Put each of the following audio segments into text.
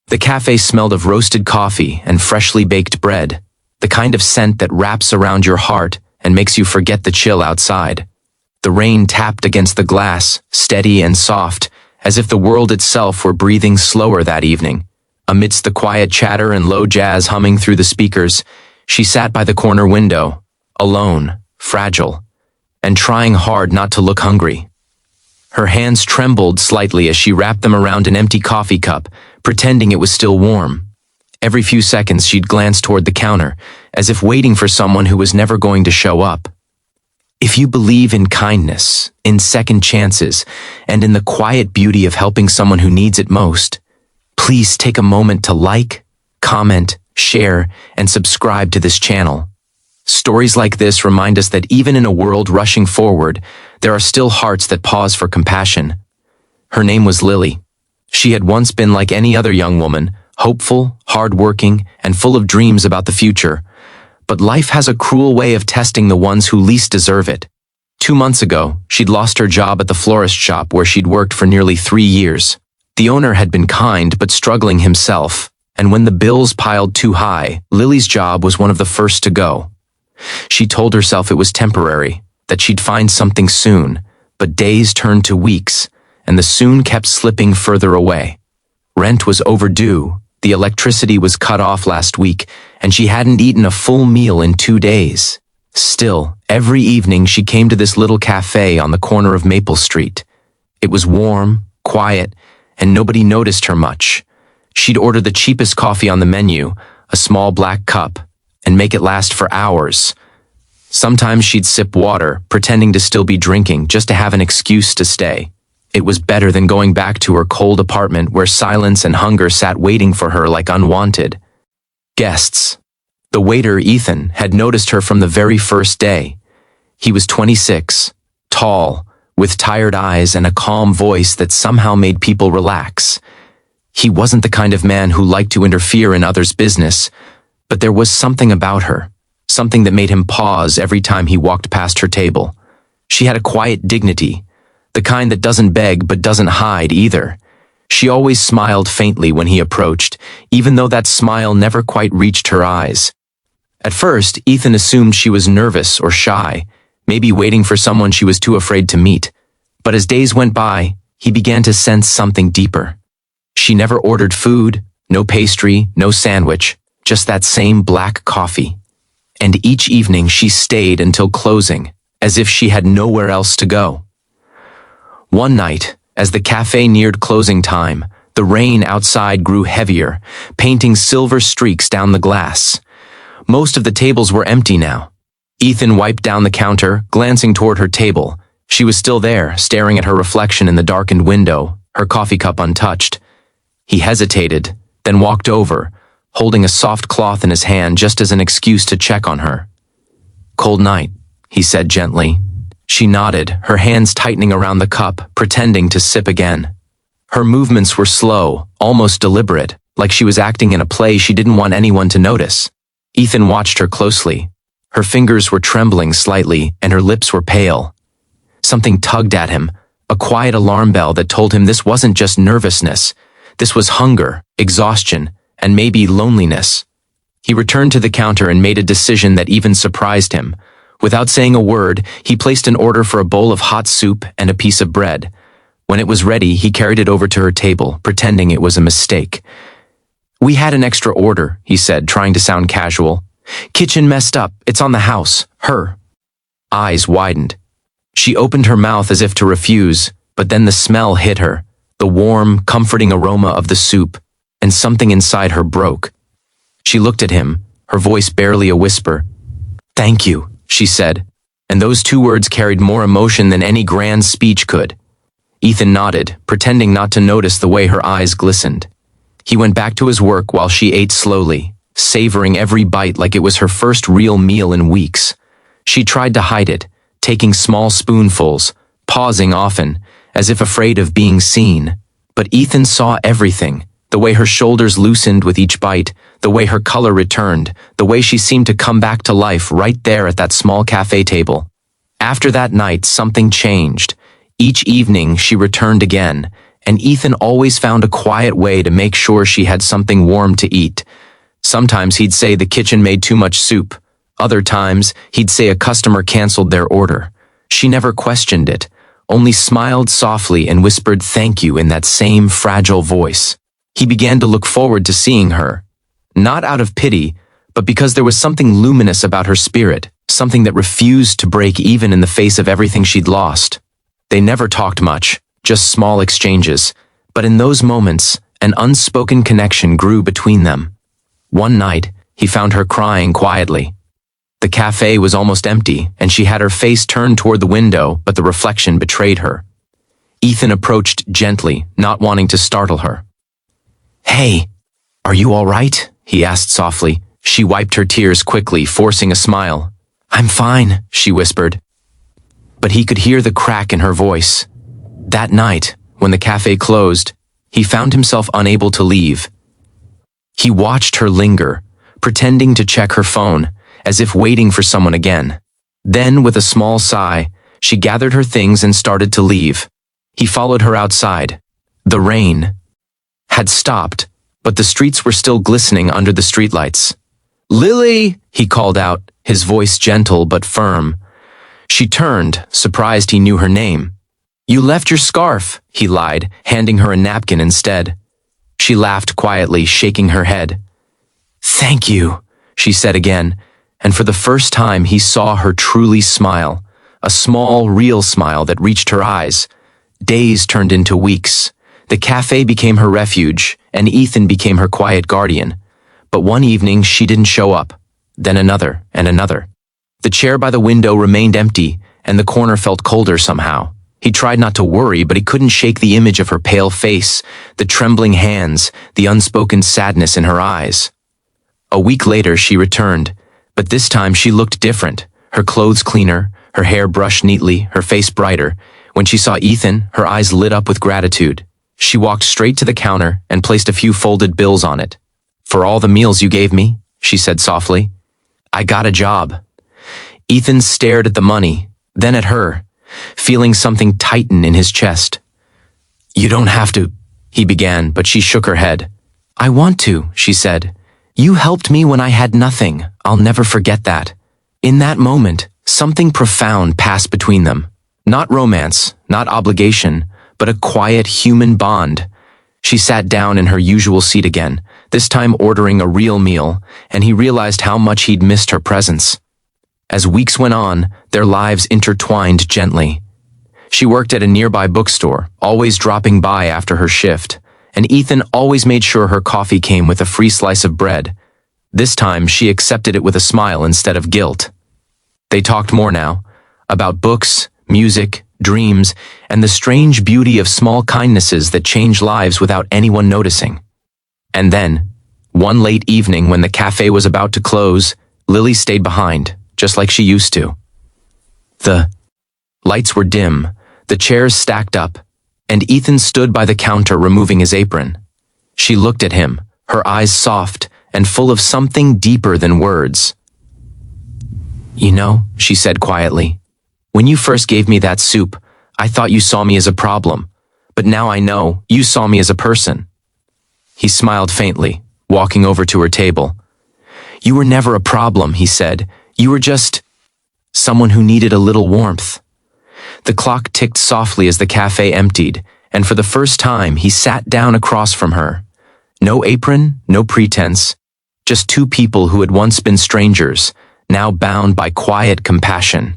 The cafe smelled of roasted coffee and freshly baked bread, the kind of scent that wraps around your heart and makes you forget the chill outside. The rain tapped against the glass, steady and soft, as if the world itself were breathing slower that evening. Amidst the quiet chatter and low jazz humming through the speakers, she sat by the corner window, alone, fragile, and trying hard not to look hungry. Her hands trembled slightly as she wrapped them around an empty coffee cup, pretending it was still warm. Every few seconds she'd glance toward the counter, as if waiting for someone who was never going to show up. If you believe in kindness, in second chances, and in the quiet beauty of helping someone who needs it most, please take a moment to like, comment, share, and subscribe to this channel. Stories like this remind us that even in a world rushing forward, there are still hearts that pause for compassion. Her name was Lily. She had once been like any other young woman, hopeful, hardworking, and full of dreams about the future. But life has a cruel way of testing the ones who least deserve it. 2 months ago, she'd lost her job at the florist shop where she'd worked for nearly 3 years. The owner had been kind but struggling himself, and when the bills piled too high, Lily's job was one of the first to go. She told herself it was temporary, that she'd find something soon, but days turned to weeks, and the soon kept slipping further away. Rent was overdue, the electricity was cut off last week, and she hadn't eaten a full meal in 2 days. Still, every evening she came to this little cafe on the corner of Maple Street. It was warm, quiet, and nobody noticed her much. She'd order the cheapest coffee on the menu, a small black cup, and make it last for hours. Sometimes she'd sip water, pretending to still be drinking just to have an excuse to stay. It was better than going back to her cold apartment where silence and hunger sat waiting for her like unwanted guests. The waiter, Ethan, had noticed her from the very first day. He was 26, tall, with tired eyes and a calm voice that somehow made people relax. He wasn't the kind of man who liked to interfere in others' business, but there was something about her, something that made him pause every time he walked past her table. She had a quiet dignity, the kind that doesn't beg but doesn't hide either. She always smiled faintly when he approached, even though that smile never quite reached her eyes. At first, Ethan assumed she was nervous or shy, maybe waiting for someone she was too afraid to meet. But as days went by, he began to sense something deeper. She never ordered food, no pastry, no sandwich, just that same black coffee. And each evening she stayed until closing, as if she had nowhere else to go. One night, as the cafe neared closing time, the rain outside grew heavier, painting silver streaks down the glass. Most of the tables were empty now. Ethan wiped down the counter, glancing toward her table. She was still there, staring at her reflection in the darkened window, her coffee cup untouched. He hesitated, then walked over, holding a soft cloth in his hand just as an excuse to check on her. "Cold night," he said gently. She nodded, her hands tightening around the cup, pretending to sip again. Her movements were slow, almost deliberate, like she was acting in a play she didn't want anyone to notice. Ethan watched her closely. Her fingers were trembling slightly, and her lips were pale. Something tugged at him, a quiet alarm bell that told him this wasn't just nervousness. This was hunger, exhaustion, and maybe loneliness. He returned to the counter and made a decision that even surprised him. Without saying a word, he placed an order for a bowl of hot soup and a piece of bread. When it was ready, he carried it over to her table, pretending it was a mistake. "We had an extra order," he said, trying to sound casual. "Kitchen messed up. It's on the house. Her." Eyes widened. She opened her mouth as if to refuse, but then the smell hit her, the warm, comforting aroma of the soup, and something inside her broke. She looked at him, her voice barely a whisper. "Thank you," she said, and those 2 words carried more emotion than any grand speech could. Ethan nodded, pretending not to notice the way her eyes glistened. He went back to his work while she ate slowly, savoring every bite like it was her first real meal in weeks. She tried to hide it, taking small spoonfuls, pausing often, as if afraid of being seen. But Ethan saw everything, the way her shoulders loosened with each bite, the way her color returned, the way she seemed to come back to life right there at that small cafe table. After that night, something changed. Each evening she returned again, and Ethan always found a quiet way to make sure she had something warm to eat. Sometimes he'd say the kitchen made too much soup. Other times, he'd say a customer canceled their order. She never questioned it, only smiled softly and whispered thank you in that same fragile voice. He began to look forward to seeing her, not out of pity, but because there was something luminous about her spirit, something that refused to break even in the face of everything she'd lost. They never talked much, just small exchanges, but in those moments, an unspoken connection grew between them. One night, he found her crying quietly. The cafe was almost empty, and she had her face turned toward the window, but the reflection betrayed her. Ethan approached gently, not wanting to startle her. "Hey, are you all right?" he asked softly. She wiped her tears quickly, forcing a smile. "I'm fine," she whispered. But he could hear the crack in her voice. That night, when the cafe closed, he found himself unable to leave. He watched her linger, pretending to check her phone, as if waiting for someone again. Then, with a small sigh, she gathered her things and started to leave. He followed her outside. The rain had stopped, but the streets were still glistening under the streetlights. "Lily!" he called out, his voice gentle but firm. She turned, surprised he knew her name. "You left your scarf," he lied, handing her a napkin instead. She laughed quietly, shaking her head. "Thank you," she said again, and for the first time he saw her truly smile, a small, real smile that reached her eyes. Days turned into weeks. The cafe became her refuge, and Ethan became her quiet guardian. But one evening she didn't show up, then another and another. The chair by the window remained empty, and the corner felt colder somehow. He tried not to worry, but he couldn't shake the image of her pale face, the trembling hands, the unspoken sadness in her eyes. A week later she returned, but this time she looked different, her clothes cleaner, her hair brushed neatly, her face brighter. When she saw Ethan, her eyes lit up with gratitude. She walked straight to the counter and placed a few folded bills on it. "For all the meals you gave me," she said softly. "I got a job." Ethan stared at the money, then at her, feeling something tighten in his chest. "You don't have to," he began, but she shook her head. "I want to," she said. "You helped me when I had nothing. I'll never forget that." In that moment, something profound passed between them. Not romance, not obligation, but a quiet human bond. She sat down in her usual seat again, this time ordering a real meal, and he realized how much he'd missed her presence. As weeks went on, their lives intertwined gently. She worked at a nearby bookstore, always dropping by after her shift, and Ethan always made sure her coffee came with a free slice of bread. This time, she accepted it with a smile instead of guilt. They talked more now, about books, music, dreams, and the strange beauty of small kindnesses that change lives without anyone noticing. And then, one late evening when the cafe was about to close, Lily stayed behind, just like she used to. The lights were dim, the chairs stacked up, and Ethan stood by the counter removing his apron. She looked at him, her eyes soft and full of something deeper than words. "You know," she said quietly, "when you first gave me that soup, I thought you saw me as a problem, but now I know you saw me as a person." He smiled faintly, walking over to her table. "You were never a problem," he said. "You were just someone who needed a little warmth." The clock ticked softly as the cafe emptied, and for the first time he sat down across from her. No apron, no pretense, just two people who had once been strangers, now bound by quiet compassion.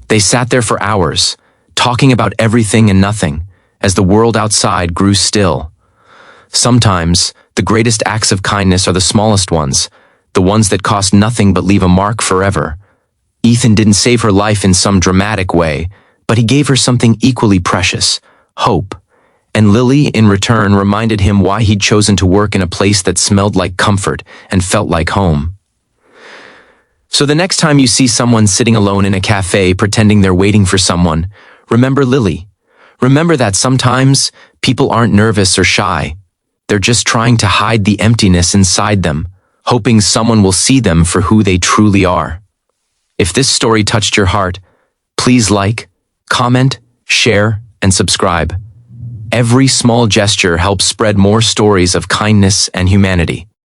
They sat there for hours, talking about everything and nothing, as the world outside grew still. Sometimes, the greatest acts of kindness are the smallest ones, the ones that cost nothing but leave a mark forever. Ethan didn't save her life in some dramatic way, but he gave her something equally precious, hope. And Lily, in return, reminded him why he'd chosen to work in a place that smelled like comfort and felt like home. So the next time you see someone sitting alone in a cafe pretending they're waiting for someone, remember Lily. Remember that sometimes people aren't nervous or shy. They're just trying to hide the emptiness inside them, hoping someone will see them for who they truly are. If this story touched your heart, please like, comment, share, and subscribe. Every small gesture helps spread more stories of kindness and humanity.